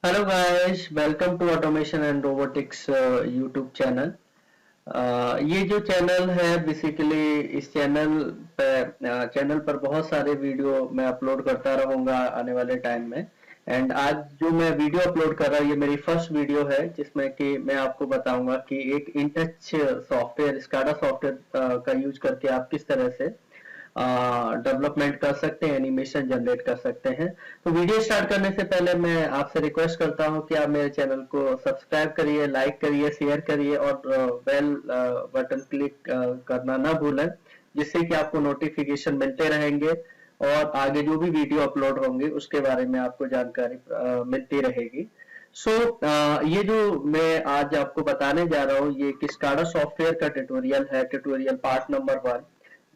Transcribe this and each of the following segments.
Hello guys, welcome to automation and robotics YouTube channel. ये जो channel है basically इस चैनल पर बहुत सारे वीडियो मैं अपलोड करता रहूंगा आने वाले टाइम में। एंड आज जो मैं वीडियो अपलोड कर रहा हूँ ये मेरी फर्स्ट वीडियो है जिसमें कि मैं आपको बताऊंगा कि एक in touch software SCADA software का यूज करके आप किस तरह से डेवलपमेंट कर सकते हैं, एनिमेशन जनरेट कर सकते हैं। तो वीडियो स्टार्ट करने से पहले मैं आपसे रिक्वेस्ट करता हूं कि आप मेरे चैनल को सब्सक्राइब करिए, लाइक करिए, शेयर करिए और बेल बटन क्लिक करना ना भूलें, जिससे कि आपको नोटिफिकेशन मिलते रहेंगे और आगे जो भी वीडियो अपलोड होंगे उसके बारे में आपको जानकारी मिलती रहेगी। ये जो मैं आज आपको बताने जा रहा हूँ ये किस्काडा सॉफ्टवेयर का ट्यूटोरियल है, ट्यूटोरियल पार्ट नंबर 1,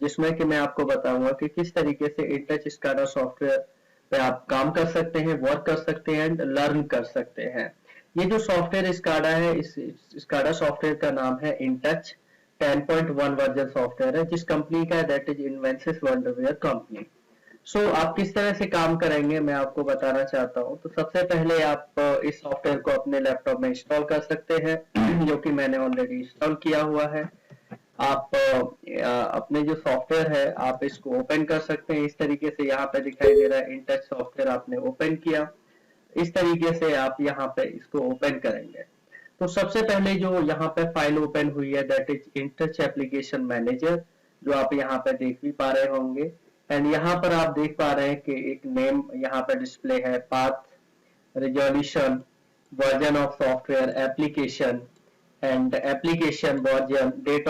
जिसमें कि मैं आपको बताऊंगा कि किस तरीके से इन टच स्काडा सॉफ्टवेयर पे आप काम कर सकते हैं, वर्क कर सकते हैं एंड लर्न कर सकते हैं। ये जो सॉफ्टवेयर स्काडा है, इस स्काडा सॉफ्टवेयर का नाम है इन टच 10.1 वर्जन सॉफ्टवेयर है, जिस कंपनी का है दैट इज इन्वेंसिस वंडरवेयर कंपनी। आप किस तरह से काम करेंगे मैं आपको बताना चाहता हूँ। तो सबसे पहले आप इस सॉफ्टवेयर को अपने लैपटॉप में इंस्टॉल कर सकते हैं जो कि मैंने ऑलरेडी इंस्टॉल किया हुआ है। आप अपने जो सॉफ्टवेयर है आप इसको ओपन कर सकते हैं। इस तरीके से यहाँ पे दिखाई दे रहा है इन टच सॉफ्टवेयर आपने ओपन किया। इस तरीके से आप यहाँ पे इसको ओपन करेंगे। तो सबसे पहले जो यहाँ पे फाइल ओपन हुई है that is in touch application manager, जो आप यहाँ पे देख भी पा रहे होंगे। एंड यहाँ पर आप देख पा रहे हैं कि एक नेम यहाँ पे डिस्प्ले है, path, resolution, version of software, application and application version, date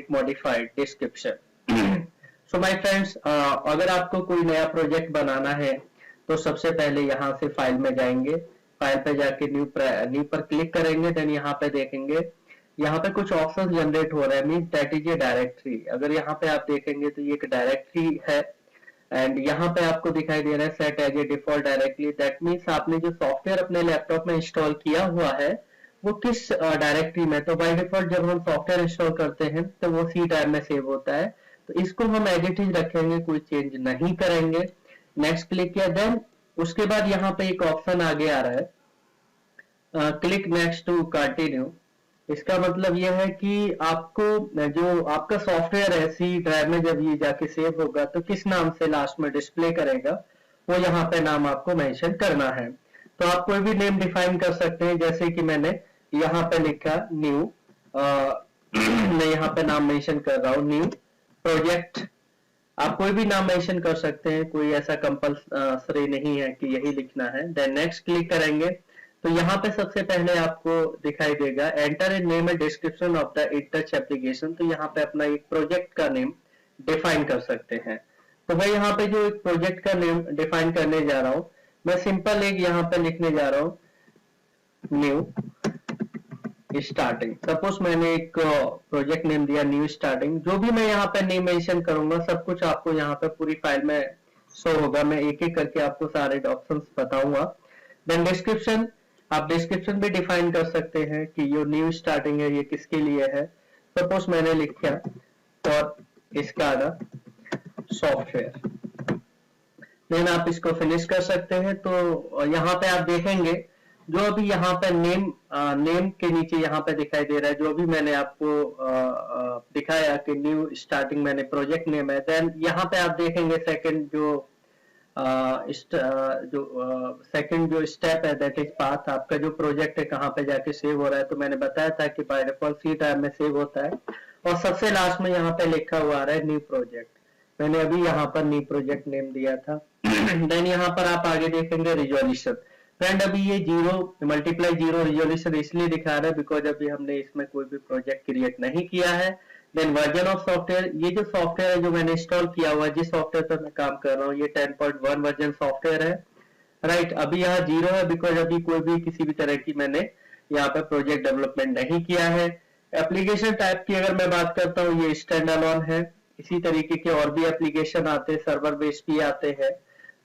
modified, description. So my friends, अगर आपको कोई नया प्रोजेक्ट बनाना है तो सबसे पहले यहाँ से फाइल में जाएंगे, फाइल पे जाके न्यू पर क्लिक करेंगे। देन यहाँ पे देखेंगे, यहाँ पे कुछ ऑप्शन जनरेट हो रहा है, mean that is a directory. अगर यहाँ पे आप देखेंगे तो ये एक डायरेक्टरी है एंड यहाँ पे आपको दिखाई दे रहा है set as a default directly. That means आपने जो सॉफ्टवेयर अपने लैपटॉप में इंस्टॉल किया हुआ है वो किस डायरेक्टरी में। तो बाय डिफॉल्ट जब हम सॉफ्टवेयर इंस्टॉल करते हैं तो वो सी ड्राइव में सेव होता है, तो इसको हम एज इट इज रखेंगे, कोई चेंज नहीं करेंगे। नेक्स्ट क्लिक किया। देन उसके बाद यहाँ पे एक ऑप्शन आगे आ रहा है, क्लिक नेक्स्ट टू कंटिन्यू। इसका मतलब यह है कि आपको जो आपका सॉफ्टवेयर है सी ड्राइव में जब ये जाके सेव होगा तो किस नाम से लास्ट में डिस्प्ले करेगा वो यहाँ पे नाम आपको मेंशन करना है। तो आप कोई भी नेम डिफाइन कर सकते हैं, जैसे कि मैंने यहाँ पे लिखा न्यू, मैं यहाँ पे नाम मेंशन कर रहा हूँ न्यू प्रोजेक्ट। आप कोई भी नाम मेंशन कर सकते हैं, कोई ऐसा कंपल्सरी नहीं है कि यही लिखना है। देन नेक्स्ट क्लिक करेंगे तो यहाँ पे सबसे पहले आपको दिखाई देगा enter a name and description of the in touch application. तो यहाँ पे अपना एक प्रोजेक्ट का नेम डिफाइन कर सकते हैं। तो मैं यहाँ पे जो एक प्रोजेक्ट का नेम डिफाइन करने जा रहा हूँ, मैं सिंपल एक यहाँ पे लिखने जा रहा हूँ न्यू स्टार्टिंग। सपोज मैंने एक प्रोजेक्ट नेम दिया न्यू स्टार्टिंग। जो भी मैं यहाँ पे नेम मेंशन करूंगा सब कुछ आपको यहाँ पे पूरी फाइल में शो होगा। मैं एक एक करके आपको सारे ऑप्शंस बताऊंगा। देन डिस्क्रिप्शन, आप डिस्क्रिप्शन भी डिफाइन कर सकते हैं कि ये न्यू स्टार्टिंग है ये किसके लिए है। सपोज मैंने लिखा फॉर स्काडा सॉफ्टवेयर। देन आप इसको फिनिश कर सकते हैं। तो यहाँ पे आप देखेंगे जो अभी यहाँ पे नेम के नीचे यहाँ पे दिखाई दे रहा है, जो भी मैंने आपको दिखाया कि न्यू स्टार्टिंग मैंने प्रोजेक्ट नेम है। देन यहाँ पे आप देखेंगे सेकंड जो स्टेप है दैट इज पाथ। आपका जो प्रोजेक्ट है कहाँ पे जाके सेव हो रहा है, तो मैंने बताया था कि बाय डिफॉल्ट सी टाइम में सेव होता है। और सबसे लास्ट में यहाँ पे लिखा हुआ आ रहा है न्यू प्रोजेक्ट। मैंने अभी यहाँ पर न्यू प्रोजेक्ट नेम दिया था। देन यहाँ पर आप आगे देखेंगे रिजोल्यूशन। फ्रेंड अभी ये 0 × 0 रिजोल्यूशन इसलिए दिखा रहा है बिकॉज अभी हमने इसमें कोई भी प्रोजेक्ट क्रिएट नहीं किया है। देन वर्जन ऑफ सॉफ्टवेयर, ये जो सॉफ्टवेयर है जो मैंने इंस्टॉल किया हुआ है, जिस सॉफ्टवेयर पर मैं काम कर रहा हूँ, ये 10.1 वर्जन सॉफ्टवेयर है। राइट, अभी यहाँ 0 है बिकॉज अभी कोई भी किसी भी तरह की मैंने यहाँ पे प्रोजेक्ट डेवलपमेंट नहीं किया है। एप्लीकेशन टाइप की अगर मैं बात करता हूँ ये स्टैंड अलोन है। इसी तरीके के और भी एप्लीकेशन आते हैं, सर्वर बेस्ड भी आते हैं।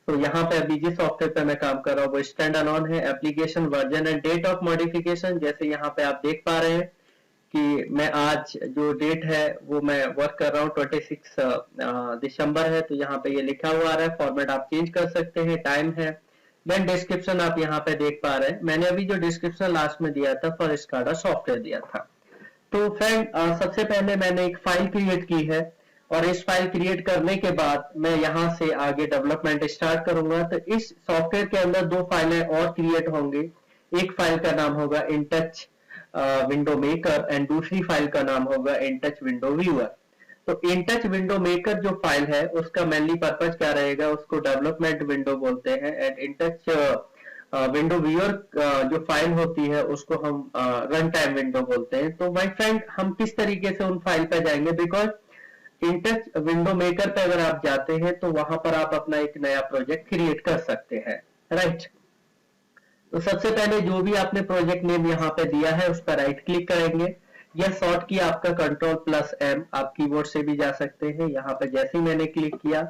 तो यहाँ पे अभी जिस सॉफ्टवेयर पे मैं काम कर रहा हूँ वो स्टैंड अलोन है। Application version and date of modification, जैसे यहाँ पे आप देख पा रहे हैं कि मैं आज जो डेट है वो मैं वर्क कर रहा हूँ 26 दिसंबर है। तो यहाँ पे ये लिखा हुआ आ रहा है, फॉर्मेट आप चेंज कर सकते हैं, टाइम है, देन डिस्क्रिप्शन आप यहाँ पे देख पा रहे हैं, मैंने अभी जो डिस्क्रिप्शन लास्ट में दिया था फॉर स्काडा सॉफ्टवेयर दिया था। तो फ्रेंड सबसे पहले मैंने एक फाइल क्रिएट की है, और इस फाइल क्रिएट करने के बाद मैं यहाँ से आगे डेवलपमेंट स्टार्ट करूंगा। तो इस सॉफ्टवेयर के अंदर दो फाइलें और क्रिएट होंगी। एक फाइल का नाम होगा इनटच विंडो मेकर एंड दूसरी फाइल का नाम होगा इनटच विंडो व्यूअर। तो इनटच विंडो मेकर जो फाइल है उसका मेनली पर्पज क्या रहेगा, उसको डेवलपमेंट विंडो बोलते हैं, एंड इनटच विंडो व्यूअर जो फाइल होती है उसको हम रन टाइम विंडो बोलते हैं। तो माय फ्रेंड हम किस तरीके से उन फाइल पे जाएंगे, बिकॉज इनटच विंडो मेकर पे अगर आप जाते हैं तो वहां पर आप अपना एक नया प्रोजेक्ट क्रिएट कर सकते हैं, राइट। तो सबसे पहले जो भी आपने प्रोजेक्ट नेम यहाँ पे दिया है उस पर राइट क्लिक करेंगे, या शॉर्ट की आपका Ctrl+M, आप कीबोर्ड से भी जा सकते हैं। यहाँ पे जैसे ही मैंने क्लिक किया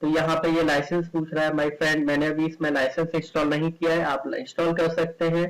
तो यहाँ पे ये लाइसेंस पूछ रहा है माय फ्रेंड, मैंने अभी इसमें लाइसेंस इंस्टॉल नहीं किया है, आप इंस्टॉल कर सकते हैं।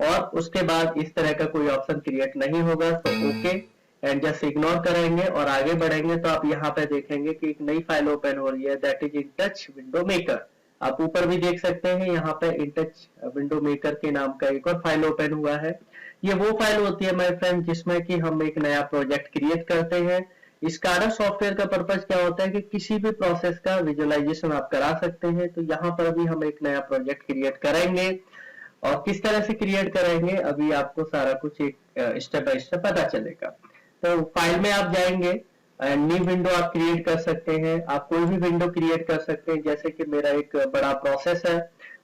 और उसके बाद इस तरह का कोई ऑप्शन क्रिएट नहीं होगा, तो ओके एंड जस्ट इग्नोर करेंगे और आगे बढ़ेंगे। तो आप यहाँ पे देखेंगे कि एक नई फाइल ओपन हो रही है, दैट इज इनटच विंडो मेकर। आप ऊपर भी देख सकते हैं यहाँ पे इनटच विंडो मेकर के नाम का एक और फाइल ओपन हुआ है। ये वो फाइल होती है माय फ्रेंड जिसमें कि हम एक नया प्रोजेक्ट क्रिएट करते हैं। स्काडा सॉफ्टवेयर का पर्पज क्या होता है कि किसी भी प्रोसेस का विजुअलाइजेशन आप करा सकते हैं। तो यहाँ पर भी हम एक नया प्रोजेक्ट क्रिएट करेंगे, और किस तरह से क्रिएट करेंगे अभी आपको सारा कुछ एक स्टेप बाय स्टेप पता चलेगा। तो फाइल में आप जाएंगे, न्यू विंडो आप क्रिएट कर सकते हैं, आप कोई भी विंडो क्रिएट कर सकते हैं। जैसे कि मेरा एक बड़ा प्रोसेस है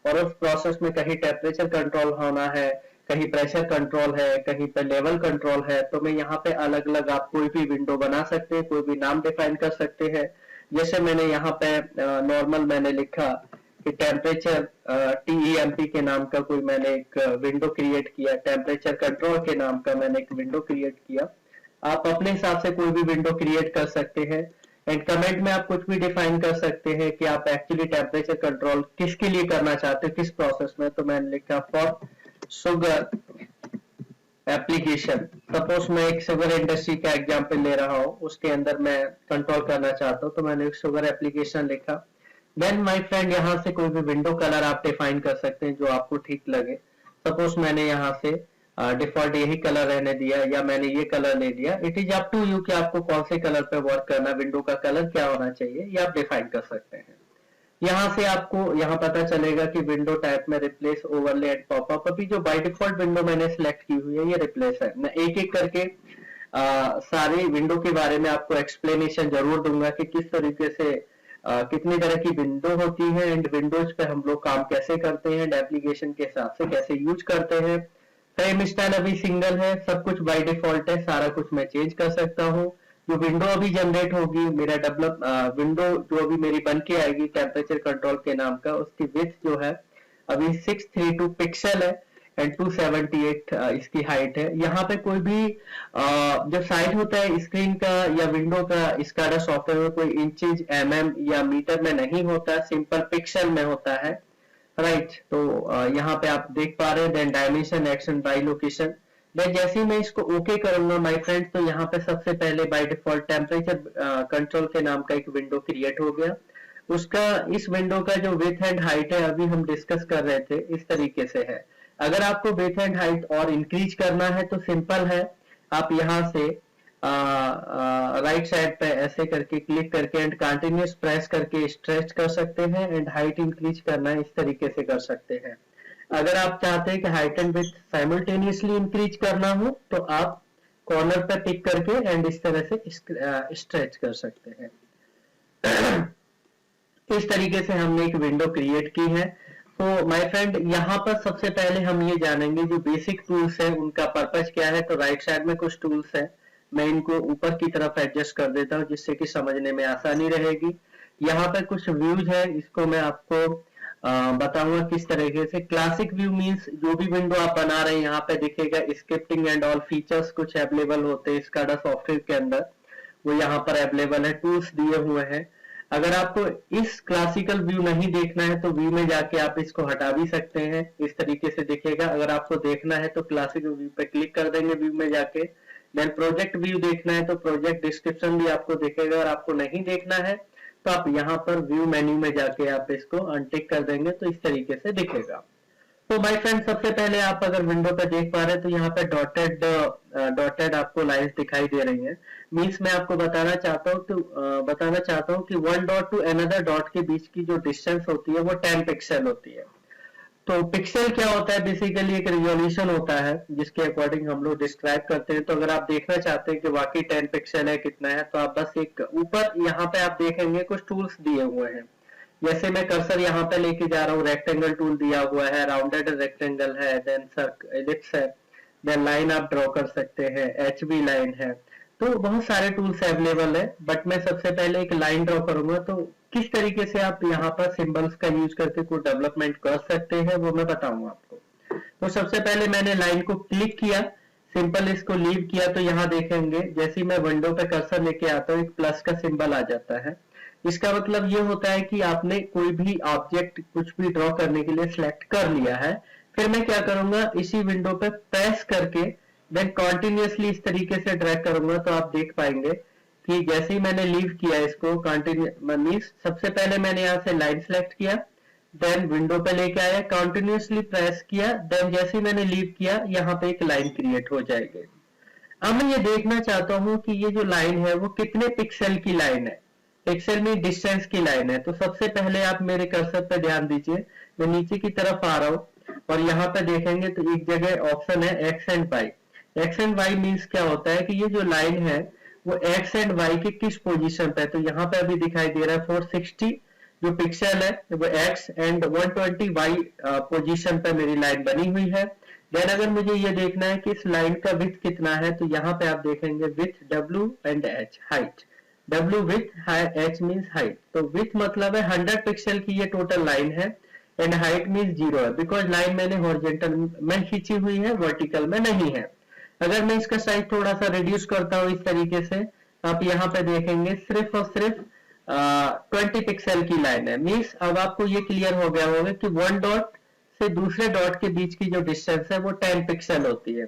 और उस प्रोसेस में कहीं टेम्परेचर कंट्रोल होना है, कहीं प्रेशर कंट्रोल है, कहीं पे लेवल कंट्रोल है, तो मैं यहाँ पे अलग अलग आप कोई भी विंडो बना सकते हैं, कोई भी नाम डिफाइन कर सकते हैं। जैसे मैंने यहाँ पे नॉर्मल मैंने लिखा कि टेम्परेचर TEMP के नाम का कोई मैंने एक विंडो क्रिएट किया, टेम्परेचर कंट्रोल के नाम का मैंने एक विंडो क्रिएट किया। आप अपने हिसाब से कोई भी विंडो क्रिएट कर सकते हैं, एंड कमेंट में आप कुछ भी डिफाइन कर सकते हैं कि आप एक्चुअली टेम्परेचर कंट्रोल किसके लिए करना चाहते हो, किस प्रोसेस में। तो मैंने लिखा फॉर शुगर एप्लीकेशन। सपोज मैं एक शुगर इंडस्ट्री का एग्जांपल ले रहा हूँ, उसके अंदर मैं कंट्रोल करना चाहता हूँ, तो मैंने एक शुगर एप्लीकेशन लिखा। देन माय फ्रेंड यहाँ से कोई भी विंडो कलर आप डिफाइन कर सकते हैं जो आपको ठीक लगे। सपोज मैंने यहाँ से डिफॉल्ट यही कलर रहने दिया, या मैंने ये कलर ले लिया। It is up to you कि आपको कौन से कलर पे वर्क करना, विंडो का कलर क्या होना चाहिए ये आप डिफाइन कर सकते हैं। यहाँ से आपको यहाँ पता चलेगा कि विंडो टाइप में रिप्लेस ओवरले एंड पॉपअप। अभी जो बाय डिफॉल्ट विंडो मैंने सिलेक्ट की हुई है ये रिप्लेस है। मैं एक एक करके सारे विंडो के बारे में आपको एक्सप्लेनेशन जरूर दूंगा कि किस तरीके से कितनी तरह की विंडो होती है, एंड विंडोज पे हम लोग काम कैसे करते हैं, एप्लीकेशन के हिसाब से कैसे यूज करते हैं। फ्रेम स्टाइल अभी सिंगल है, सब कुछ बाय डिफॉल्ट है, सारा कुछ मैं चेंज कर सकता हूँ। जो विंडो अभी जनरेट होगी, मेरा डेवलप विंडो जो अभी मेरी बन के आएगी टेम्परेचर कंट्रोल के नाम का, उसकी विड्थ जो है अभी 632 पिक्सल है एंड 278 इसकी हाइट है। यहाँ पे कोई भी जो साइज होता है स्क्रीन का या विंडो का स्काडा सॉफ्टवेयर में कोई इंचेज mm या मीटर में नहीं होता, सिंपल पिक्सल में होता है, राइट। तो यहाँ पे आप देख पा रहे हैं। Then dimension action by location. Then जैसे ही मैं इसको ओके करूंगा माय फ्रेंड, तो यहाँ पे सबसे पहले बाय डिफॉल्ट टेम्परेचर कंट्रोल के नाम का एक विंडो क्रिएट हो गया। उसका इस विंडो का जो विड्थ एंड हाइट है अभी हम डिस्कस कर रहे थे इस तरीके से है। अगर आपको विड्थ एंड हाइट और इंक्रीज करना है तो सिंपल है, आप यहाँ से राइट साइड पे ऐसे करके क्लिक करके एंड कंटिन्यूस प्रेस करके स्ट्रेच कर सकते हैं, एंड हाइट इंक्रीज करना है इस तरीके से कर सकते हैं। अगर आप चाहते हैं कि height and width simultaneously increase करना हो तो आप कॉर्नर पे टिक करके एंड इस तरह से स्ट्रेच कर सकते हैं। इस तरीके से हमने एक विंडो क्रिएट की है। तो माय फ्रेंड यहाँ पर सबसे पहले हम ये जानेंगे जो बेसिक टूल्स है उनका पर्पज क्या है। तो राइट साइड में कुछ टूल्स है, मैं इनको ऊपर की तरफ एडजस्ट कर देता हूँ जिससे कि समझने में आसानी रहेगी। यहाँ पर कुछ व्यूज है, इसको मैं आपको बताऊंगा किस तरीके से। क्लासिक व्यू मींस जो भी विंडो आप बना रहे हैं यहाँ पे दिखेगा स्क्रिप्टिंग एंड ऑल फीचर्स कुछ अवेलेबल होते हैं स्काडा सॉफ्टवेयर के अंदर, वो यहाँ पर अवेलेबल है, टूल्स दिए हुए हैं। अगर आपको इस क्लासिकल व्यू नहीं देखना है तो व्यू में जाके आप इसको हटा भी सकते हैं, इस तरीके से दिखेगा। अगर आपको देखना है तो क्लासिकल व्यू पे क्लिक कर देंगे व्यू में जाके। देन प्रोजेक्ट व्यू देखना है तो प्रोजेक्ट डिस्क्रिप्शन भी आपको दिखेगा। और आपको नहीं देखना है तो आप यहाँ पर व्यू मेन्यू में जाके आप इसको अनटिक कर देंगे तो इस तरीके से दिखेगा। तो माय फ्रेंड, सबसे पहले आप अगर विंडो पे देख पा रहे हैं तो यहाँ पे डॉटेड आपको लाइंस दिखाई दे रही हैं। मीन्स मैं आपको बताना चाहता हूँ कि one dot to another dot के बीच की जो डिस्टेंस होती है वो 10 पिक्सल होती है। तो पिक्सल क्या होता है? बेसिकली एक रिजोल्यूशन होता है जिसके अकॉर्डिंग हम लोग डिस्क्राइब करते हैं। तो अगर आप देखना चाहते हैं कि वाकई 10 पिक्सल है कितना है, तो आप बस एक ऊपर यहाँ पे आप देखेंगे कुछ टूल्स दिए हुए हैं। जैसे मैं कर्सर यहाँ पे लेके जा रहा हूँ, रेक्टेंगल टूल दिया हुआ है, राउंडेड रेक्टेंगल है, देन एलिप्स है, देन लाइन आप ड्रॉ कर सकते हैं, एचबी लाइन है। तो बहुत सारे टूल्स अवेलेबल है, बट मैं सबसे पहले एक लाइन ड्रॉ करूंगा। तो किस तरीके से आप यहाँ पर सिंबल्स का यूज करके कोई डेवलपमेंट कर सकते हैं वो मैं बताऊंगा आपको। तो सबसे पहले मैंने लाइन को क्लिक किया, सिंपल इसको लीव किया, तो यहाँ देखेंगे जैसे मैं विंडो पे कर्सर लेके आता हूँ एक प्लस का सिंबल आ जाता है। इसका मतलब ये होता है कि आपने कोई भी ऑब्जेक्ट कुछ भी ड्रॉ करने के लिए सिलेक्ट कर लिया है। फिर मैं क्या करूंगा, इसी विंडो पे प्रेस करके देन कॉन्टिन्यूसली इस तरीके से ड्रैग करूंगा, तो आप देख पाएंगे कि जैसे ही मैंने लीव किया इसको मीन्स सबसे पहले मैंने यहाँ से लाइन सेलेक्ट किया, देन विंडो पे लेके आया, कॉन्टिन्यूसली प्रेस किया, देन जैसे ही मैंने लीव किया यहाँ पे एक लाइन क्रिएट हो जाएगी। अब मैं ये देखना चाहता हूँ कि ये जो लाइन है वो कितने पिक्सल की लाइन है। पिक्सल में डिस्टेंस की लाइन है। तो सबसे पहले आप मेरे कर्सर पे ध्यान दीजिए, मैं नीचे की तरफ आ रहा हूँ और यहाँ पे देखेंगे तो एक जगह ऑप्शन है x and y. X and y means क्या होता है कि ये जो लाइन है वो एक्स एंड वाई के किस पोजीशन पे है। तो यहाँ पे अभी दिखाई दे रहा है 460 जो पिक्सल है वो एक्स एंड 120 वाई पोजीशन पे मेरी लाइन बनी हुई है। देन अगर मुझे ये देखना है कि इस लाइन का विड्थ कितना है, तो यहाँ पे आप देखेंगे width W and H, height W with, H means height. तो विथ मतलब है 100 पिक्सल की ये टोटल लाइन है एंड हाइट मीन्स 0 है, बिकॉज लाइन मैंने हॉरिजॉन्टल में खींची हुई है, वर्टिकल में नहीं है। अगर मैं इसका साइज थोड़ा सा रिड्यूस करता हूँ इस तरीके से, आप यहाँ पे देखेंगे सिर्फ और सिर्फ 20 पिक्सल की लाइन है। मीन्स अब आपको ये क्लियर हो गया होगा कि वन डॉट से दूसरे डॉट के बीच की जो डिस्टेंस है वो 10 पिक्सल होती है।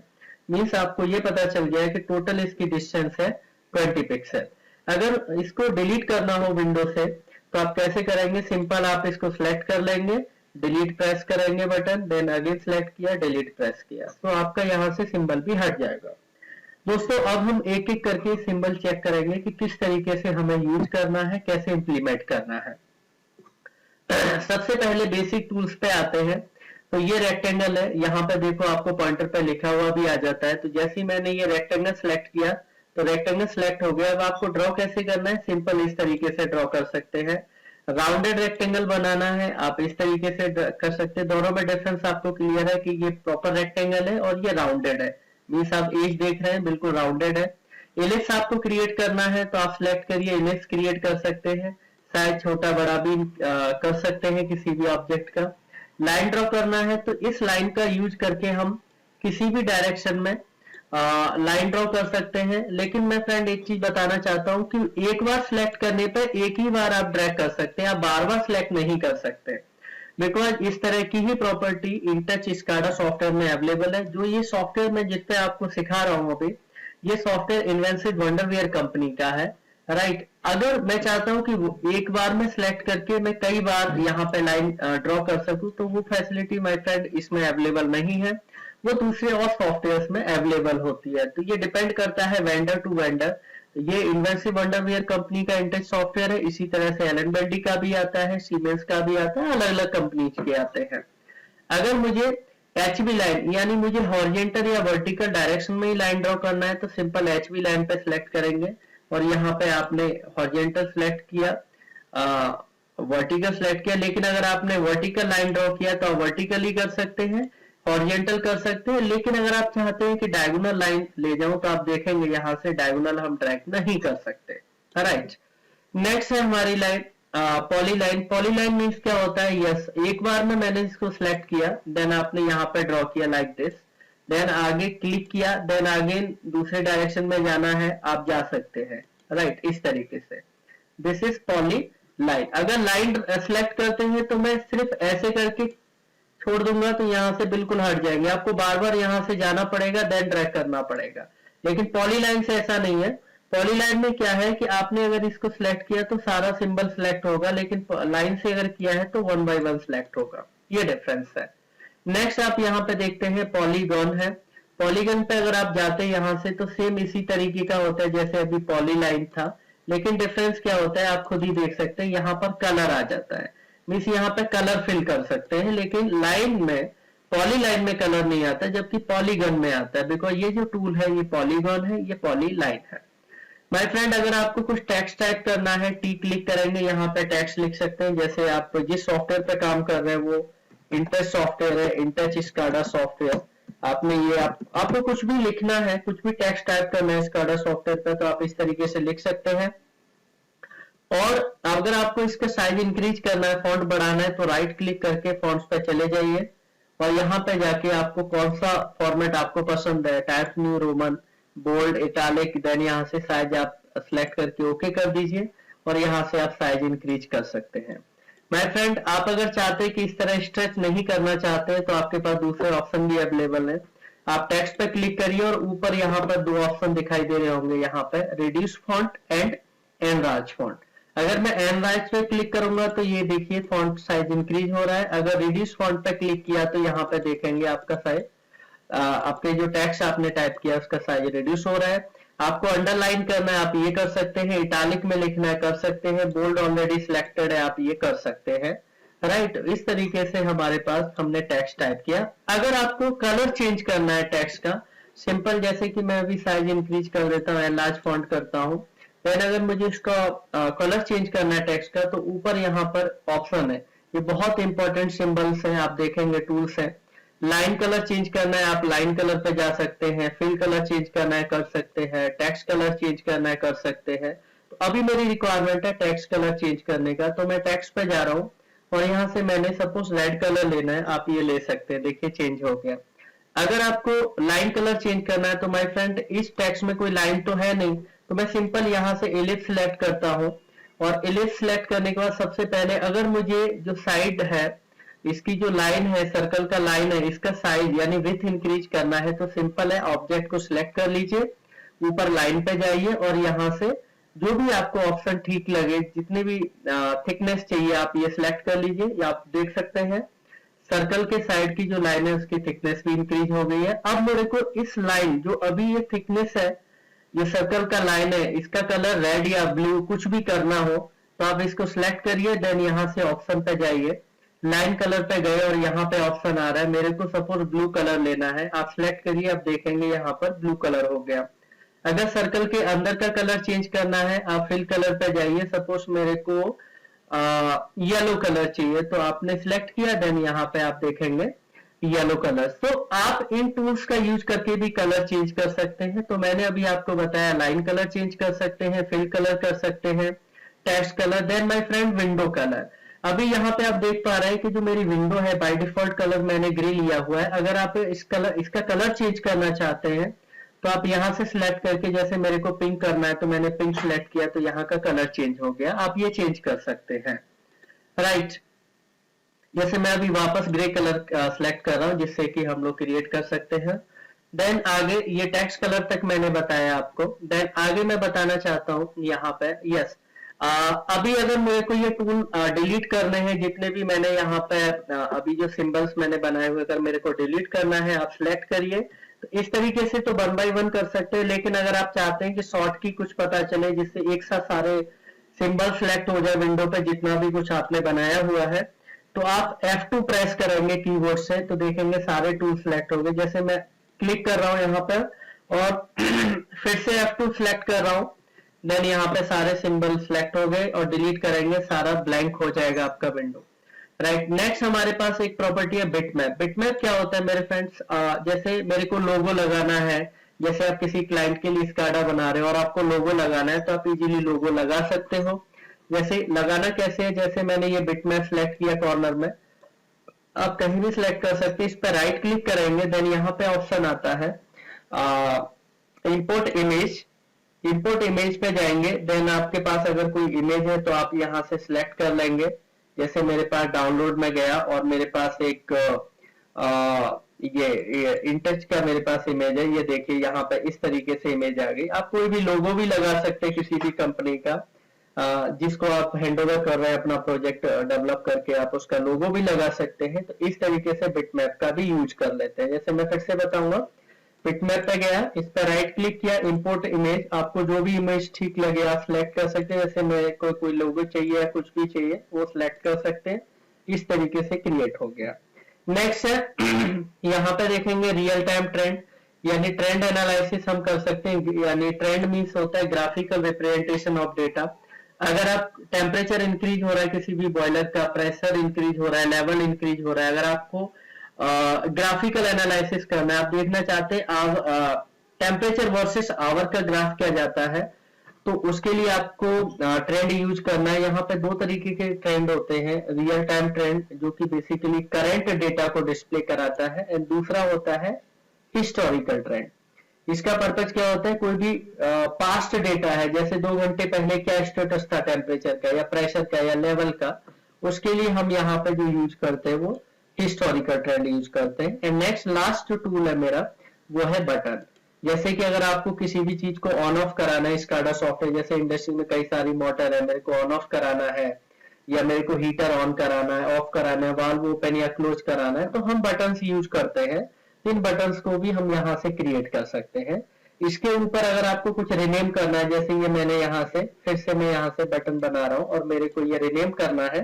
मीन्स आपको ये पता चल गया है कि टोटल इसकी डिस्टेंस है 20 पिक्सल। अगर इसको डिलीट करना हो विंडो से तो आप कैसे करेंगे? सिंपल आप इसको सिलेक्ट कर लेंगे, डिलीट प्रेस करेंगे बटन, देन अगेन सिलेक्ट किया, डिलीट प्रेस किया, तो आपका यहाँ से सिंबल भी हट जाएगा। दोस्तों अब हम एक एक करके सिंबल चेक करेंगे कि किस तरीके से हमें यूज करना है, कैसे इंप्लीमेंट करना है। सबसे पहले बेसिक टूल्स पे आते हैं। तो ये रेक्टेंगल है, यहाँ पे देखो आपको पॉइंटर पे लिखा हुआ भी आ जाता है। तो जैसे ही मैंने ये रेक्टेंगल सेलेक्ट किया तो रेक्टेंगल सेलेक्ट हो गया। अब आपको ड्रॉ कैसे करना है? सिंपल इस तरीके से ड्रॉ कर सकते हैं। राउंडेड रेक्टेंगल बनाना है आप इस तरीके से कर सकते हैं। दोनों में डिफरेंस आपको क्लियर है कि ये प्रॉपर रेक्टेंगल है और ये राउंडेड है। मीन्स आप एज देख रहे हैं बिल्कुल राउंडेड है। इलिप्स आपको क्रिएट करना है तो आप सिलेक्ट करिए, इलिप्स क्रिएट कर सकते हैं। साइज छोटा बड़ा भी कर सकते हैं किसी भी ऑब्जेक्ट का। लाइन ड्रॉ करना है तो इस लाइन का यूज करके हम किसी भी डायरेक्शन में लाइन ड्रॉ कर सकते हैं। लेकिन मैं फ्रेंड एक चीज बताना चाहता हूं कि एक बार सिलेक्ट करने पर एक ही बार आप ड्रैग कर सकते हैं, आप बार बार सिलेक्ट नहीं कर सकते, बिकॉज इस तरह की ही प्रॉपर्टी InTouch SCADA सॉफ्टवेयर में अवेलेबल है। जो ये सॉफ्टवेयर मैं जिस पे आपको सिखा रहा हूं अभी, ये सॉफ्टवेयर इन्वेंसिव वंडरवेयर कंपनी का है, राइट। अगर मैं चाहता हूं कि एक बार में सिलेक्ट करके मैं कई बार यहाँ पे लाइन ड्रॉ कर सकूं, तो वो फैसिलिटी माय फ्रेंड इसमें अवेलेबल नहीं है, वो दूसरे और सॉफ्टवेयर में अवेलेबल होती है। तो ये डिपेंड करता है वेंडर टू वेंडर। ये इन्वेंसिव वंडरवेयर कंपनी का InTouch सॉफ्टवेयर है, इसी तरह से एलन बेल्डी का भी आता है, सीमेंस का भी आता है, अलग अलग कंपनी के आते हैं। अगर मुझे HV लाइन यानी मुझे हॉरिजॉन्टल या वर्टिकल डायरेक्शन में ही लाइन ड्रॉ करना है तो सिंपल HV लाइन पे सिलेक्ट करेंगे और यहाँ पे आपने हॉरिजॉन्टल सिलेक्ट किया, वर्टिकल सिलेक्ट किया। लेकिन अगर आपने वर्टिकल लाइन ड्रॉ किया तो आप वर्टिकल ही कर सकते हैं, हॉरिजॉन्टल कर सकते हैं। लेकिन अगर आप चाहते हैं कि डायगोनल लाइन ले जाऊं तो आप देखेंगे यहाँ से डायगोनल हम ड्रैग नहीं कर सकते, राइट। नेक्स्ट है हमारी लाइन पॉलीलाइन। पॉलीलाइन मीन्स क्या होता है? यस, एक बार में मैंने इसको सिलेक्ट किया, देन आपने यहाँ पे ड्रॉ किया लाइक दिस, देन आगे क्लिक किया, देन अगेन दूसरे डायरेक्शन में जाना है आप जा सकते हैं, राइट, इस तरीके से। This is poly line. अगर लाइन सेलेक्ट करते हैं तो मैं सिर्फ ऐसे करके छोड़ दूंगा तो यहाँ से बिल्कुल हट जाएंगे, आपको बार बार यहाँ से जाना पड़ेगा, देन ड्रैग करना पड़ेगा। लेकिन पॉली लाइन से ऐसा नहीं है, पॉलीलाइन में क्या है कि आपने अगर इसको सिलेक्ट किया तो सारा सिंबल सिलेक्ट होगा, लेकिन लाइन से अगर किया है तो वन बाय वन सिलेक्ट होगा, ये डिफरेंस है। नेक्स्ट आप यहाँ पे देखते हैं पॉलीगॉन है। पॉलीगॉन पे अगर आप जाते हैं यहाँ से तो सेम इसी तरीके का होता है जैसे अभी पॉलीलाइन था, लेकिन डिफरेंस क्या होता है आप खुद ही देख सकते हैं, यहाँ पर कलर आ जाता है, मीन्स यहाँ पे कलर फिल कर सकते हैं, लेकिन लाइन में पॉलीलाइन में कलर नहीं आता जबकि पॉलीगन में आता है, बिकॉज ये जो टूल है ये पॉलीगॉन है, ये पॉलीलाइन है। माय फ्रेंड, अगर आपको कुछ टेक्स्ट टाइप करना है, टी क्लिक करेंगे, यहाँ पे टेक्स्ट लिख सकते हैं। जैसे आप जिस सॉफ्टवेयर पे काम कर रहे हैं वो इंटच सॉफ्टवेयर है, इंटच स्काडा सॉफ्टवेयर, आपने ये आपको कुछ भी लिखना है, कुछ भी टेक्स्ट टाइप करना है स्काडा सॉफ्टवेयर पे, तो आप इस तरीके से लिख सकते हैं। और अगर आपको इसका साइज इंक्रीज करना है, फॉन्ट बढ़ाना है, तो राइट क्लिक करके फॉन्ट्स पे चले जाइए और यहाँ पे जाके आपको कौन सा फॉर्मेट आपको पसंद है, Times New Roman, bold, italic, then यहाँ से साइज आप सिलेक्ट करके ओके कर दीजिए और यहाँ से आप साइज इंक्रीज कर सकते हैं। माय फ्रेंड, आप अगर चाहते हैं कि इस तरह स्ट्रेच नहीं करना चाहते हैं तो आपके पास दूसरे ऑप्शन भी अवेलेबल है। आप टेक्स्ट पे क्लिक करिए और ऊपर यहाँ पर दो ऑप्शन दिखाई दे रहे होंगे, यहाँ पे reduce font and enlarge font. अगर मैं एनलार्ज पे क्लिक करूंगा तो ये देखिए फॉन्ट साइज इंक्रीज हो रहा है। अगर रिड्यूस फॉन्ट पे क्लिक किया तो यहाँ पे देखेंगे आपका साइज, आपके जो टेक्स्ट आपने टाइप किया उसका साइज रिड्यूस हो रहा है। आपको अंडरलाइन करना है आप ये कर सकते हैं, इटालिक में लिखना है कर सकते हैं, बोल्ड ऑलरेडी सिलेक्टेड है आप ये कर सकते हैं, राइट। इस तरीके से हमारे पास हमने टेक्स्ट टाइप किया। अगर आपको कलर चेंज करना है टेक्स्ट का, सिंपल जैसे कि मैं अभी साइज इंक्रीज कर देता हूँ, एनलार्ज फॉन्ट करता हूँ, देन अगर मुझे इसका कलर चेंज करना है टेक्स्ट का तो ऊपर यहाँ पर ऑप्शन है, ये बहुत इंपॉर्टेंट सिंबल्स हैं, आप देखेंगे टूल्स हैं। लाइन कलर चेंज करना है आप लाइन कलर पे जा सकते हैं, फिल कलर चेंज करना है कर सकते हैं, टेक्स्ट कलर चेंज करना है कर सकते हैं। तो अभी मेरी रिक्वायरमेंट है टेक्स्ट कलर चेंज करने का, तो मैं टेक्स्ट पे जा रहा हूँ और यहाँ से मैंने सपोज रेड कलर लेना है, आप ये ले सकते हैं, देखिए चेंज हो गया। अगर आपको लाइन कलर चेंज करना है तो माय फ्रेंड इस टेक्स्ट में कोई लाइन तो है नहीं, तो मैं सिंपल यहाँ से एलिप्स सिलेक्ट करता हूँ और एलिप्स सिलेक्ट करने के बाद सबसे पहले अगर मुझे जो साइड है इसकी जो लाइन है, सर्कल का लाइन है, इसका साइज यानी विड्थ इंक्रीज करना है तो सिंपल है, ऑब्जेक्ट को सिलेक्ट कर लीजिए, ऊपर लाइन पे जाइए और यहाँ से जो भी आपको ऑप्शन ठीक लगे, जितनी भी थिकनेस चाहिए आप ये सिलेक्ट कर लीजिए। या आप देख सकते हैं सर्कल के साइड की जो लाइन है उसकी थिकनेस भी इंक्रीज हो गई है। अब मेरे को इस लाइन जो अभी ये थिकनेस है, ये सर्कल का लाइन है, इसका कलर रेड या ब्लू कुछ भी करना हो तो आप इसको सिलेक्ट करिए, देन यहाँ से ऑप्शन पे जाइए, लाइन कलर पे गए और यहाँ पे ऑप्शन आ रहा है, मेरे को सपोज ब्लू कलर लेना है, आप सिलेक्ट करिए, आप देखेंगे यहाँ पर ब्लू कलर हो गया। अगर सर्कल के अंदर का कलर चेंज करना है आप फिल कलर पे जाइए, सपोज मेरे को येलो कलर चाहिए तो आपने सिलेक्ट किया, देन यहाँ पे आप देखेंगे येलो कलर। तो आप इन टूल्स का यूज करके भी कलर चेंज कर सकते हैं। तो मैंने अभी आपको बताया लाइन कलर चेंज कर सकते हैं, फिल कलर कर सकते हैं, text colour, then my friend window colour. अभी यहाँ पे आप देख पा रहे हैं कि जो मेरी विंडो है बाय डिफॉल्ट कलर मैंने ग्रे लिया हुआ है। अगर आप इसका कलर चेंज करना चाहते हैं तो आप यहाँ से सिलेक्ट करके, जैसे मेरे को पिंक करना है तो मैंने पिंक सिलेक्ट किया तो यहाँ का कलर चेंज हो गया, आप ये चेंज कर सकते हैं, राइट। जैसे मैं अभी वापस ग्रे कलर सिलेक्ट कर रहा हूँ जिससे कि हम लोग क्रिएट कर सकते हैं। देन आगे ये टेक्स्ट कलर तक मैंने बताया आपको, देन आगे मैं बताना चाहता हूँ यहाँ पे यस अभी अगर मेरे को ये टूल डिलीट करने हैं, जितने भी मैंने यहाँ पे अभी जो सिंबल्स मैंने बनाए हुए, अगर मेरे को डिलीट करना है आप सिलेक्ट करिए। तो इस तरीके से तो वन बाय वन कर सकते हैं, लेकिन अगर आप चाहते हैं कि शॉर्ट की कुछ पता चले जिससे एक साथ सारे सिंबल सिलेक्ट हो जाए विंडो पे जितना भी कुछ आपने बनाया हुआ है, तो आप F2 प्रेस करेंगे कीबोर्ड से तो देखेंगे सारे टूल सिलेक्ट हो गए। जैसे मैं क्लिक कर रहा हूँ यहाँ पर और फिर से F2 सिलेक्ट कर रहा हूँ, देन यहाँ पे सारे सिंबल सिलेक्ट हो गए और डिलीट करेंगे, सारा ब्लैंक हो जाएगा आपका विंडो, राइट। नेक्स्ट हमारे पास एक प्रॉपर्टी है बिटमैप। बिटमैप क्या होता है मेरे फ्रेंड्स, जैसे मेरे को लोगो लगाना है, जैसे आप किसी क्लाइंट के लिए स्काडा बना रहे हो और आपको लोगो लगाना है तो आप इजीली लोगो लगा सकते हो। जैसे लगाना कैसे है, जैसे मैंने ये बिटमैप सिलेक्ट किया कॉर्नर में, आप कहीं भी सिलेक्ट कर सकते हैं, इस पर राइट क्लिक करेंगे, देन यहाँ पे ऑप्शन आता है इंपोर्ट इमेज। इंपोर्ट इमेज पे जाएंगे, देन आपके पास अगर कोई इमेज है तो आप यहाँ से सिलेक्ट कर लेंगे। जैसे मेरे पास डाउनलोड में गया और मेरे पास एक ये इन टच का मेरे पास इमेज है, ये देखिए यहाँ पे इस तरीके से इमेज आ गई। आप कोई भी लोगो भी लगा सकते हैं किसी भी कंपनी का, जिसको आप हैंड ओवर कर रहे हैं अपना प्रोजेक्ट डेवलप करके, आप उसका लोगो भी लगा सकते हैं। तो इस तरीके से बिटमैप का भी यूज कर लेते हैं। जैसे मैं फिर से बताऊंगा, बिटमैप पे गया, इस पर राइट क्लिक किया, इंपोर्ट इमेज, आपको जो भी इमेज ठीक लगे आप सिलेक्ट कर सकते हैं। जैसे मेरे को कोई लोगो चाहिए या कुछ भी चाहिए वो सिलेक्ट कर सकते हैं। इस तरीके से क्रिएट हो गया। नेक्स्ट है यहाँ पे देखेंगे रियल टाइम ट्रेंड, यानी ट्रेंड एनालिसिस हम कर सकते हैं। यानी ट्रेंड मींस होता है ग्राफिकल रिप्रेजेंटेशन ऑफ डेटा। अगर आप टेम्परेचर इंक्रीज हो रहा है किसी भी बॉयलर का, प्रेशर इंक्रीज हो रहा है, लेवल इंक्रीज हो रहा है, अगर आपको ग्राफिकल एनालिसिस करना है, आप देखना चाहते हैं टेम्परेचर वर्सेस आवर का ग्राफ क्या जाता है, तो उसके लिए आपको ट्रेंड यूज करना है। यहाँ पे दो तरीके के ट्रेंड होते हैं, रियल टाइम ट्रेंड जो कि बेसिकली करंट डेटा को डिस्प्ले कराता है, एंड दूसरा होता है हिस्टोरिकल ट्रेंड। इसका पर्पज क्या होता है, कोई भी पास्ट डेटा है, जैसे 2 घंटे पहले क्या स्टेटस था टेम्परेचर का या प्रेशर का या लेवल का, उसके लिए हम यहाँ पे जो यूज करते हैं वो हिस्टोरिकल ट्रेंड यूज करते हैं। एंड नेक्स्ट लास्ट टूल है मेरा, वो है बटन। जैसे कि अगर आपको किसी भी चीज को ऑन ऑफ कराना है, स्काडा सॉफ्टवेयर जैसे इंडस्ट्री में कई सारी मोटर है, मेरे को ऑन ऑफ कराना है या मेरे को हीटर ऑन कराना है, ऑफ कराना है, वाल्व ओपन या क्लोज कराना है, तो हम बटन यूज करते हैं। इन बटन्स को भी हम यहाँ से क्रिएट कर सकते हैं। इसके ऊपर अगर आपको कुछ रिनेम करना है, जैसे ये मैंने यहाँ से फिर से मैं यहाँ से बटन बना रहा हूँ और मेरे को ये रिनेम करना है,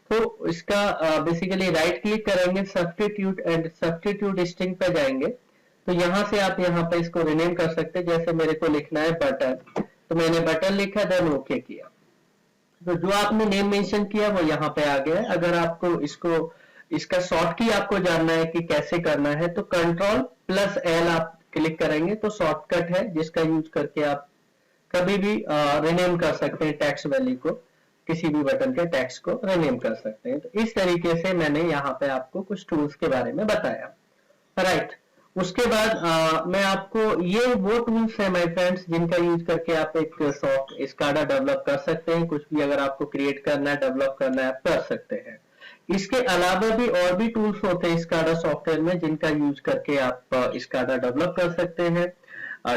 तो इसका बेसिकली राइट क्लिक करेंगे, सब्स्टिट्यूट एंड सब्स्टिट्यूट स्ट्रिंग पे जाएंगे, तो यहाँ से आप यहाँ पे इसको रिनेम कर सकते हैं। जैसे मेरे को लिखना है बटन, तो मैंने बटन लिखा, देन ओके किया, तो जो आपने नेम मेंशन किया वो यहाँ पे आ गया। अगर आपको इसका शॉर्ट की आपको जानना है कि कैसे करना है, तो Ctrl+L आप क्लिक करेंगे तो शॉर्टकट है जिसका यूज करके आप कभी भी रिनेम कर सकते हैं टेक्स्ट वैल्यू को, किसी भी बटन के टेक्स्ट को रिनेम कर सकते हैं। तो इस तरीके से मैंने यहाँ पे आपको कुछ टूल्स के बारे में बताया, राइट। उसके बाद मैं आपको ये वो टूल्स है माय फ्रेंड्स जिनका यूज करके आप एक सॉफ्ट स्काडा डेवलप कर सकते हैं। कुछ भी अगर आपको क्रिएट करना है, डेवलप करना है, आप कर सकते हैं। इसके अलावा भी और भी टूल्स होते हैं स्काडा सॉफ्टवेयर में जिनका यूज करके आप स्काडा डेवलप कर सकते हैं,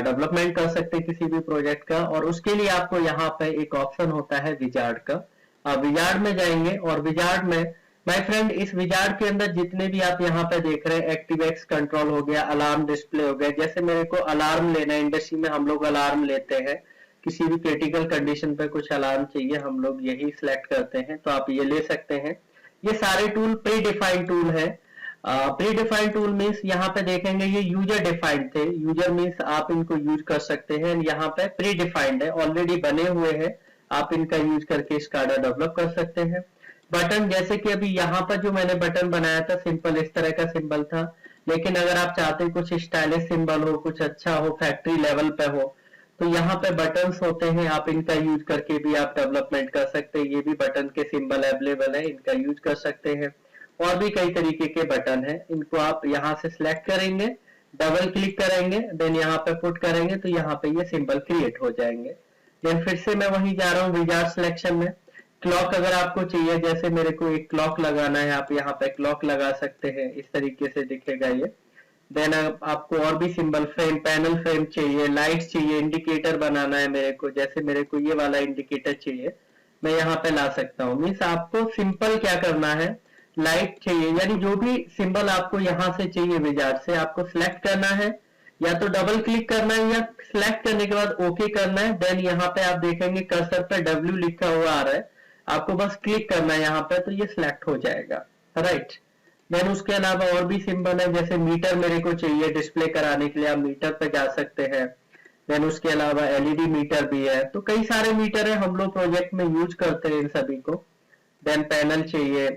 डेवलपमेंट कर सकते हैं किसी भी प्रोजेक्ट का। और उसके लिए आपको यहाँ पे एक ऑप्शन होता है विजार्ड का। विजार्ड में जाएंगे और विजार्ड में माय फ्रेंड इस विजार्ड के अंदर जितने भी आप यहाँ पे देख रहे हैं, एक्टिवेक्स कंट्रोल हो गया, अलार्म डिस्प्ले हो गया। जैसे मेरे को अलार्म लेना है, इंडस्ट्री में हम लोग अलार्म लेते हैं, किसी भी क्रिटिकल कंडीशन पे कुछ अलार्म चाहिए, हम लोग यही सिलेक्ट करते हैं, तो आप ये ले सकते हैं। ये सारे टूल प्री डिफाइंड टूल है। प्री डिफाइंड टूल मीन्स यहाँ पे देखेंगे ये यूजर डिफाइंड थे, यूजर मीन्स आप इनको यूज कर सकते हैं। यहाँ पे प्री डिफाइंड है, ऑलरेडी बने हुए हैं, आप इनका यूज करके स्काडा डेवलप कर सकते हैं। बटन, जैसे कि अभी यहाँ पर जो मैंने बटन बनाया था सिंपल इस तरह का सिंबल था, लेकिन अगर आप चाहते हैं कुछ स्टाइलिश सिंबल हो, कुछ अच्छा हो, फैक्ट्री लेवल पे हो, तो यहाँ पे बटन्स होते हैं, आप इनका यूज करके भी आप डेवलपमेंट कर सकते हैं। ये भी बटन के सिंबल अवेलेबल है, इनका यूज कर सकते हैं। और भी कई तरीके के बटन है, इनको आप यहाँ से सिलेक्ट करेंगे, डबल क्लिक करेंगे, देन यहाँ पे पुट करेंगे, तो यहाँ पे ये सिंबल क्रिएट हो जाएंगे। देन फिर से मैं वहीं जा रहा हूँ विजार्ड सिलेक्शन में। क्लॉक अगर आपको चाहिए, जैसे मेरे को एक क्लॉक लगाना है, आप यहाँ पे क्लॉक लगा सकते हैं, इस तरीके से दिखेगा ये। देन आपको और भी सिंबल, फ्रेम, पैनल फ्रेम चाहिए, लाइट चाहिए, इंडिकेटर बनाना है मेरे को, जैसे मेरे को ये वाला इंडिकेटर चाहिए, मैं यहाँ पे ला सकता हूँ। मीन्स आपको सिंपल क्या करना है, लाइट चाहिए, यानी जो भी सिंबल आपको यहाँ से चाहिए विजार्ड से, आपको सिलेक्ट करना है, या तो डबल क्लिक करना है या सिलेक्ट करने के बाद ओके करना है। देन यहाँ पे आप देखेंगे कर्सर पे W लिखा हुआ आ रहा है, आपको बस क्लिक करना है यहाँ पे, तो ये सिलेक्ट हो जाएगा, राइट। देन उसके अलावा और भी सिंबल है, जैसे मीटर मेरे को चाहिए डिस्प्ले कराने के लिए, आप मीटर पे जा सकते हैं। देन उसके अलावा LED मीटर भी है, तो कई सारे मीटर है, हम लोग प्रोजेक्ट में यूज करते हैं इन सभी को। देन पैनल चाहिए,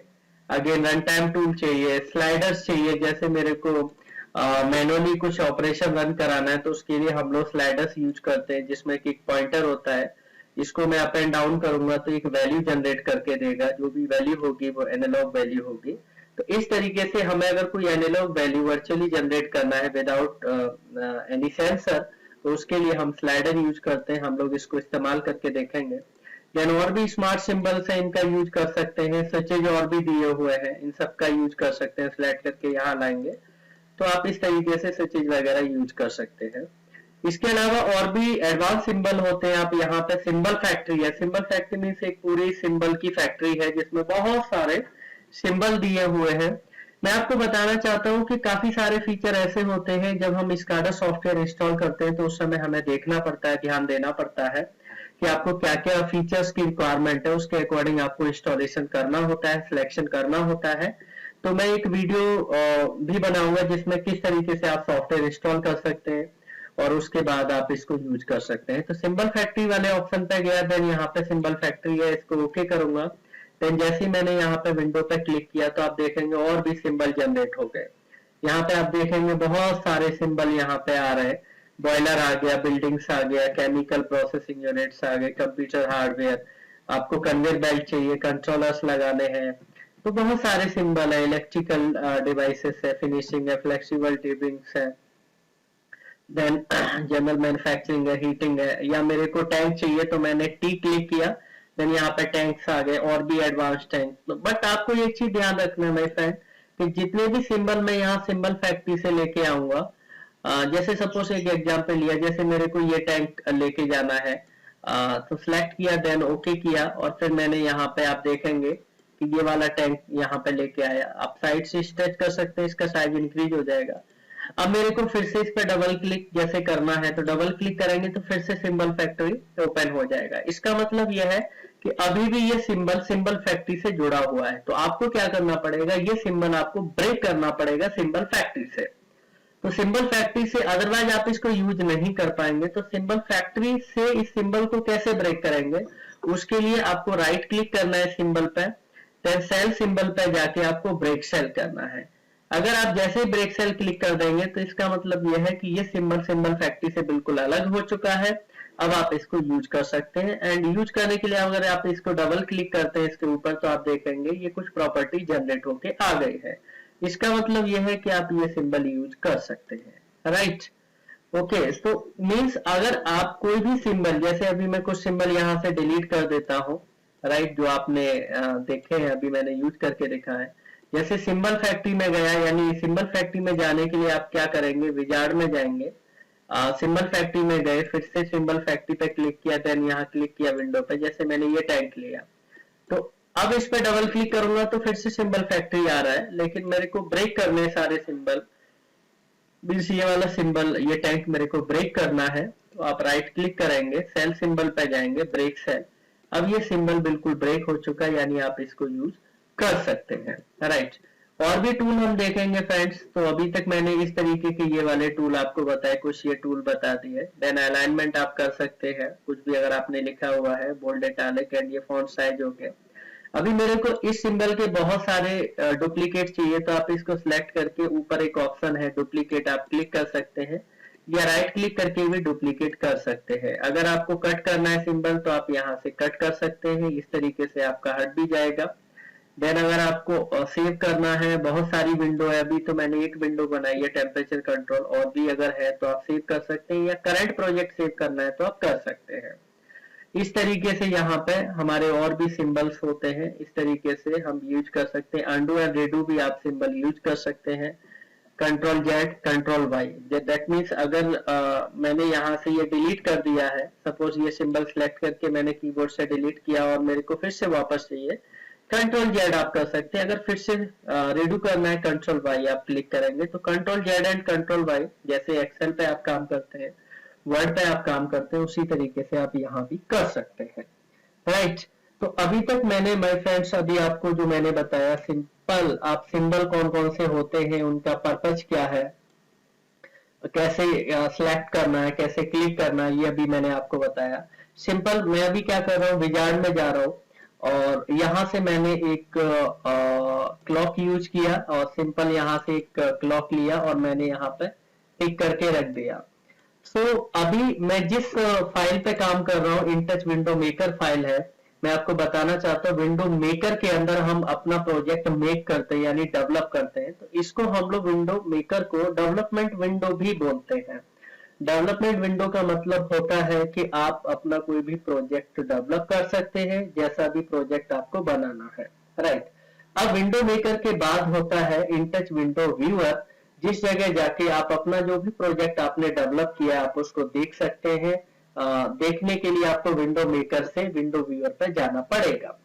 अगेन रन टाइम टूल चाहिए, स्लाइडर्स चाहिए, जैसे मेरे को मैनुअली कुछ ऑपरेशन रन कराना है, तो उसके लिए हम लोग स्लाइडर्स यूज करते हैं, जिसमें कि एक पॉइंटर होता है, इसको मैं अप एंड डाउन करूंगा तो एक वैल्यू जनरेट करके देगा, जो भी वैल्यू होगी वो एनालॉग वैल्यू होगी। तो इस तरीके से हमें अगर कोई एनालॉग वैल्यू वर्चुअली जनरेट करना है विदाउट एनी सेंसर, तो उसके लिए हम स्लाइडर यूज करते हैं, हम लोग इसको इस्तेमाल करके देखेंगे। देन और भी स्मार्ट सिंबल्स है, इनका यूज कर सकते हैं, स्विचेज और भी दिए हुए हैं, इन सब का यूज कर सकते हैं, सिलेक्ट करके यहाँ लाएंगे तो आप इस तरीके से स्विचेज वगैरह यूज कर सकते हैं। इसके अलावा और भी एडवांस सिंबल होते हैं। आप यहाँ पे सिंबल फैक्ट्री है, सिंबल फैक्ट्री मीन्स एक पूरी सिंबल की फैक्ट्री है जिसमें बहुत सारे सिंबल दिए हुए हैं। मैं आपको बताना चाहता हूँ कि काफी सारे फीचर ऐसे होते हैं जब हम स्काडा सॉफ्टवेयर इंस्टॉल करते हैं तो उस समय हमें देखना पड़ता है, ध्यान देना पड़ता है कि आपको क्या क्या फीचर्स की रिक्वायरमेंट है, उसके अकॉर्डिंग आपको इंस्टॉलेशन करना होता है, सिलेक्शन करना होता है। तो मैं एक वीडियो भी बनाऊंगा जिसमें किस तरीके से आप सॉफ्टवेयर इंस्टॉल कर सकते हैं और उसके बाद आप इसको यूज कर सकते हैं। तो सिंबल फैक्ट्री वाले ऑप्शन पे गया, देन यहाँ पे सिंबल फैक्ट्री है, इसको ओके करूंगा। देन जैसे ही मैंने यहाँ पे विंडो पे क्लिक किया तो आप देखेंगे और भी सिंबल जनरेट हो गए। यहाँ पे आप देखेंगे बहुत सारे सिंबल यहाँ पे आ रहे हैं। बॉयलर आ गया, बिल्डिंग्स आ गया, केमिकल प्रोसेसिंग यूनिट्स आ गए, कंप्यूटर हार्डवेयर, आपको कन्वेयर बेल्ट चाहिए, कंट्रोलर्स लगाने हैं, तो बहुत सारे सिंबल है। इलेक्ट्रिकल डिवाइसेस है, फिनिशिंग है, फ्लेक्सिबल ट्यूबिंग्स है, देन जनरल मैन्युफैक्चरिंग है, हीटिंग है, या मेरे को टैंक चाहिए तो मैंने टी क्लिक किया, देन यहाँ पे टैंक्स आ गए और भी एडवांस टैंक। बट आपको एक चीज ध्यान रखना है माय फ्रेंड कि जितने भी सिंबल मैं यहाँ सिंबल फैक्ट्री से लेके आऊंगा, जैसे सपोज एक एग्जांपल लिया, जैसे मेरे को ये टैंक लेके जाना है, तो सिलेक्ट किया, देन ओके किया, और फिर मैंने यहाँ पे आप देखेंगे कि ये वाला टैंक यहाँ पे लेके आया। आप साइड से स्ट्रेच कर सकते हैं, इसका साइज इंक्रीज हो जाएगा। अब मेरे को फिर से इस पे डबल क्लिक जैसे करना है तो डबल क्लिक करेंगे तो फिर से सिंबल फैक्ट्री ओपन हो जाएगा। इसका मतलब यह है कि अभी भी ये सिंबल फैक्ट्री से जुड़ा हुआ है। तो आपको क्या करना पड़ेगा, ये सिंबल आपको ब्रेक करना पड़ेगा सिंबल फैक्ट्री से। तो सिंबल फैक्ट्री से अदरवाइज आप इसको यूज नहीं कर पाएंगे। तो सिंबल फैक्ट्री से इस सिंबल को कैसे ब्रेक करेंगे, उसके लिए आपको राइट क्लिक करना है सिंबल पे, देन सेल सिंबल पे जाके आपको ब्रेक सेल करना है। अगर आप जैसे ही ब्रेक सेल क्लिक कर देंगे तो इसका मतलब यह है कि ये सिंबल फैक्ट्री से बिल्कुल अलग हो चुका है। अब आप इसको यूज कर सकते हैं। एंड यूज करने के लिए अगर आप इसको डबल क्लिक करते हैं इसके ऊपर तो आप देखेंगे ये कुछ प्रॉपर्टी जनरेट होके आ गई है। इसका मतलब यह है कि आप ये सिंबल यूज कर सकते हैं, राइट। ओके, तो मीन्स अगर आप कोई भी सिंबल, जैसे अभी मैं कुछ सिंबल यहाँ से डिलीट कर देता हूँ, राइट, जो आपने देखे हैं, अभी मैंने यूज करके देखा है। जैसे सिंबल फैक्ट्री में गया, यानी सिंबल फैक्ट्री में जाने के लिए आप क्या करेंगे, विजार्ड में जाएंगे, सिंबल फैक्ट्री में गए, फिर से सिंबल फैक्ट्री पे क्लिक किया, देन यहाँ क्लिक किया विंडो पे, जैसे मैंने ये टैंक लिया, तो अब इस पे डबल क्लिक करूंगा तो फिर से सिंबल फैक्ट्री आ रहा है, लेकिन मेरे को ब्रेक करने सारे सिंबल, ये वाला सिंबल, ये टैंक मेरे को ब्रेक करना है। तो आप राइट क्लिक करेंगे, सेल सिंबल पे जाएंगे, ब्रेक सेल। अब ये सिंबल बिल्कुल ब्रेक हो चुका है, यानी आप इसको यूज कर सकते हैं, राइट। और भी टूल हम देखेंगे फ्रेंड्स। तो अभी तक मैंने इस तरीके के ये वाले टूल आपको बताए, कुछ ये टूल बता दिए। देन अलाइनमेंट आप कर सकते हैं, कुछ भी अगर आपने लिखा हुआ है, बोल्ड, इटैलिक, एंड ये फॉन्ट साइज हो गया। अभी मेरे को इस सिंबल के बहुत सारे डुप्लीकेट चाहिए, तो आप इसको सिलेक्ट करके ऊपर एक ऑप्शन है डुप्लीकेट, आप क्लिक कर सकते हैं, या राइट क्लिक करके भी डुप्लीकेट कर सकते हैं। अगर आपको कट करना है सिंबल तो आप यहाँ से कट कर सकते हैं, इस तरीके से आपका हट भी जाएगा। देन अगर आपको सेव करना है, बहुत सारी विंडो है, अभी तो मैंने एक विंडो बनाई है टेम्परेचर कंट्रोल, और भी अगर है तो आप सेव कर सकते हैं, या करंट प्रोजेक्ट सेव करना है तो आप कर सकते हैं। इस तरीके से यहाँ पे हमारे और भी सिंबल्स होते हैं, इस तरीके से हम यूज कर सकते हैं। अंडू एंड रेडू भी आप सिंबल यूज कर सकते हैं। Control z, control y, that means अगर मैंने यहाँ से ये डिलीट कर दिया है, सपोज ये सिंबल सेलेक्ट करके मैंने कीबोर्ड से डिलीट किया और मेरे को फिर से वापस चाहिए, कंट्रोल जेड आप कर सकते हैं। अगर फिर से रेडू करना है, कंट्रोल वाई आप क्लिक करेंगे, तो control z and control y, जैसे एक्सेल पे आप काम करते हैं, वर्ड पे आप काम करते हैं, उसी तरीके से आप यहाँ भी कर सकते हैं, राइट। तो अभी तक मैंने माय फ्रेंड्स अभी आपको जो मैंने बताया सिंपल, आप सिंबल कौन कौन से होते हैं, उनका पर्पज क्या है, कैसे सिलेक्ट करना है, कैसे क्लिक करना है, ये अभी मैंने आपको बताया। सिंपल मैं अभी क्या कर रहा हूँ, विजार्ड में जा रहा हूँ और यहाँ से मैंने एक क्लॉक यूज किया और सिंपल यहाँ से एक क्लॉक लिया और मैंने यहाँ पे टिक करके रख दिया। अभी मैं जिस फाइल पे काम कर रहा हूँ, इनटच विंडो मेकर फाइल है, मैं आपको बताना चाहता हूँ विंडो मेकर के अंदर हम अपना प्रोजेक्ट मेक करते हैं, यानी डेवलप करते हैं। तो इसको हम लोग विंडो मेकर को डेवलपमेंट विंडो भी बोलते हैं। डेवलपमेंट विंडो का मतलब होता है कि आप अपना कोई भी प्रोजेक्ट डेवलप कर सकते हैं, जैसा भी प्रोजेक्ट आपको बनाना है, राइट। अब विंडो मेकर के बाद होता है इनटच विंडो व्यूअर, जिस जगह जाके आप अपना जो भी प्रोजेक्ट आपने डेवलप किया आप उसको देख सकते हैं। देखने के लिए आपको विंडो मेकर से विंडो व्यूअर पर जाना पड़ेगा।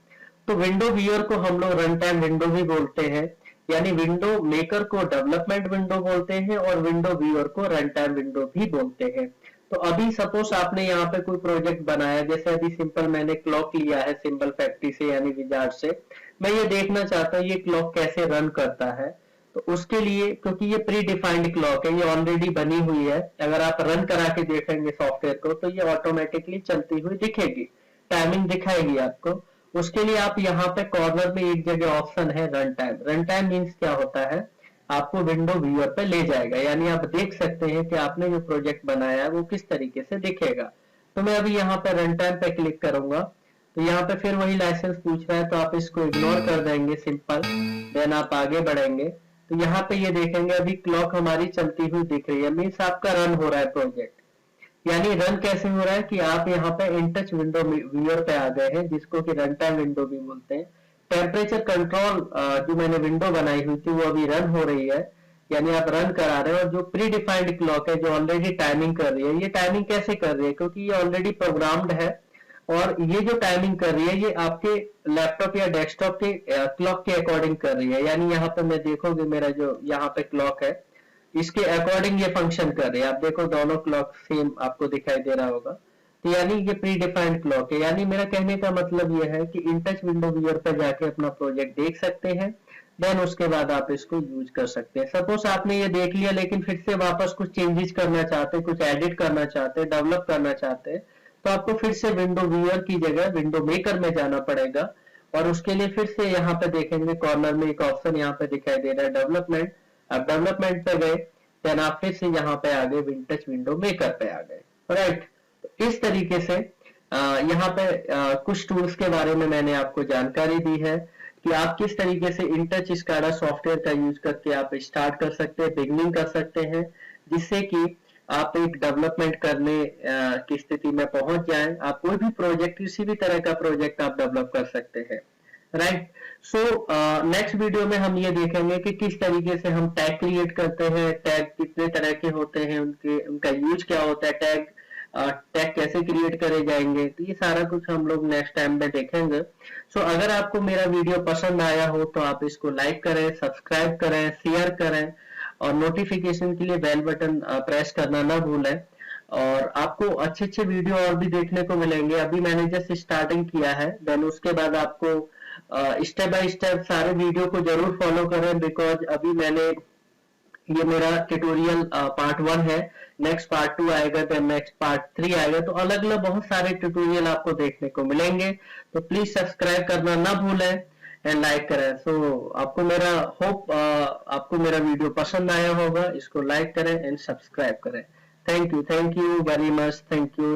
तो विंडो व्यूअर को हम लोग रन टाइम विंडो भी बोलते हैं, यानी विंडो मेकर को डेवलपमेंट विंडो बोलते हैं और विंडो व्यूअर को रन टाइम विंडो भी बोलते हैं। तो अभी सपोज आपने यहाँ पे कोई प्रोजेक्ट बनाया, जैसे अभी सिंपल मैंने क्लॉक लिया है सिंपल फैक्ट्री से यानी विजार्ड से, मैं ये देखना चाहता हूँ ये क्लॉक कैसे रन करता है। तो उसके लिए, क्योंकि ये प्री डिफाइंड क्लॉक है, ये ऑलरेडी बनी हुई है, अगर आप रन करा के देखेंगे सॉफ्टवेयर को तो ये ऑटोमेटिकली चलती हुई दिखेगी, टाइमिंग दिखाएगी आपको। उसके लिए आप यहाँ पे कॉर्नर में एक जगह ऑप्शन है run time. Run time means क्या होता है, आपको विंडो व्यूअर पे ले जाएगा, यानी आप देख सकते हैं कि आपने जो प्रोजेक्ट बनाया है वो किस तरीके से दिखेगा। तो मैं अभी यहाँ पे रन टाइम पे क्लिक करूंगा तो यहाँ पे फिर वही लाइसेंस पूछ रहा है, तो आप इसको इग्नोर कर देंगे सिंपल, देन आप आगे बढ़ेंगे। तो यहाँ पे ये देखेंगे अभी क्लॉक हमारी चलती हुई दिख रही है, मीन्स आपका रन हो रहा है प्रोजेक्ट। यानी रन कैसे हो रहा है कि आप यहाँ पे इन टच विंडो व्यूअर पे आ गए हैं, जिसको कि रन टाइम विंडो भी बोलते हैं। टेम्परेचर कंट्रोल जो मैंने विंडो बनाई हुई थी वो अभी रन हो रही है, यानी आप रन करा रहे हैं। और जो प्री डिफाइंड क्लॉक है जो ऑलरेडी टाइमिंग कर रही है, ये टाइमिंग कैसे कर रही है, क्योंकि ये ऑलरेडी प्रोग्राम्ड है और ये जो टाइमिंग कर रही है ये आपके लैपटॉप या डेस्कटॉप के क्लॉक के अकॉर्डिंग कर रही है। यानी यहाँ पे मैं देखोगे मेरा जो यहाँ पे क्लॉक है इसके अकॉर्डिंग ये फंक्शन कर रही है। आप देखो दोनों क्लॉक सेम आपको दिखाई दे रहा होगा, तो यानी ये प्री डिफाइंड क्लॉक है। यानी मेरा कहने का मतलब ये है कि इन टच विंडो व्यूअर पर जाके अपना प्रोजेक्ट देख सकते हैं, देन उसके बाद आप इसको यूज कर सकते हैं। सपोज आपने ये देख लिया लेकिन फिर से वापस कुछ चेंजेस करना चाहते हैं, कुछ एडिट करना चाहते हैं, डेवलप करना चाहते हैं, तो आपको फिर से विंडो व्यूअर की जगह विंडो मेकर में जाना पड़ेगा। और उसके लिए फिर से यहाँ पे देखेंगे कॉर्नर में एक ऑप्शन यहाँ पे दिखाई दे रहा है डेवलपमेंट। आप डेवलपमेंट पे गए, देन आप फिर से यहाँ पे आ गए विंटच विंडो मेकर पे आ गए, राइट। तो इस तरीके से यहाँ पे कुछ टूल्स के बारे में मैंने आपको जानकारी दी है कि आप किस तरीके से इन टच स्काडा सॉफ्टवेयर का यूज करके आप स्टार्ट कर सकते हैं, बिगनिंग कर सकते हैं, जिससे कि आप एक डेवलपमेंट करने की स्थिति में पहुंच जाएं। आप कोई भी प्रोजेक्ट, किसी भी तरह का प्रोजेक्ट आप डेवलप कर सकते हैं, राइट। सो नेक्स्ट वीडियो में हम ये देखेंगे कि किस तरीके से हम टैग क्रिएट करते हैं, टैग कितने तरह के होते हैं, उनका यूज क्या होता है, टैग कैसे क्रिएट करे जाएंगे, तो ये सारा कुछ हम लोग नेक्स्ट टाइम में देखेंगे। सो अगर आपको मेरा वीडियो पसंद आया हो तो आप इसको लाइक करें, सब्सक्राइब करें, शेयर करें और नोटिफिकेशन के लिए बेल बटन प्रेस करना ना भूलें। और आपको अच्छे अच्छे वीडियो और भी देखने को मिलेंगे। अभी मैंने जस्ट स्टार्टिंग किया है, देन उसके बाद आपको स्टेप बाय स्टेप सारे वीडियो को जरूर फॉलो करें, बिकॉज अभी मैंने ये मेरा ट्यूटोरियल पार्ट 1 है, नेक्स्ट पार्ट 2 आएगा, देन नेक्स्ट पार्ट 3 आएगा, तो अलग अलग बहुत सारे ट्यूटोरियल आपको देखने को मिलेंगे। तो प्लीज सब्सक्राइब करना ना भूलें एंड लाइक करें। सो आपको मेरा होप आपको मेरा वीडियो पसंद आया होगा, इसको लाइक करें एंड सब्सक्राइब करें। Thank you very much, thank you.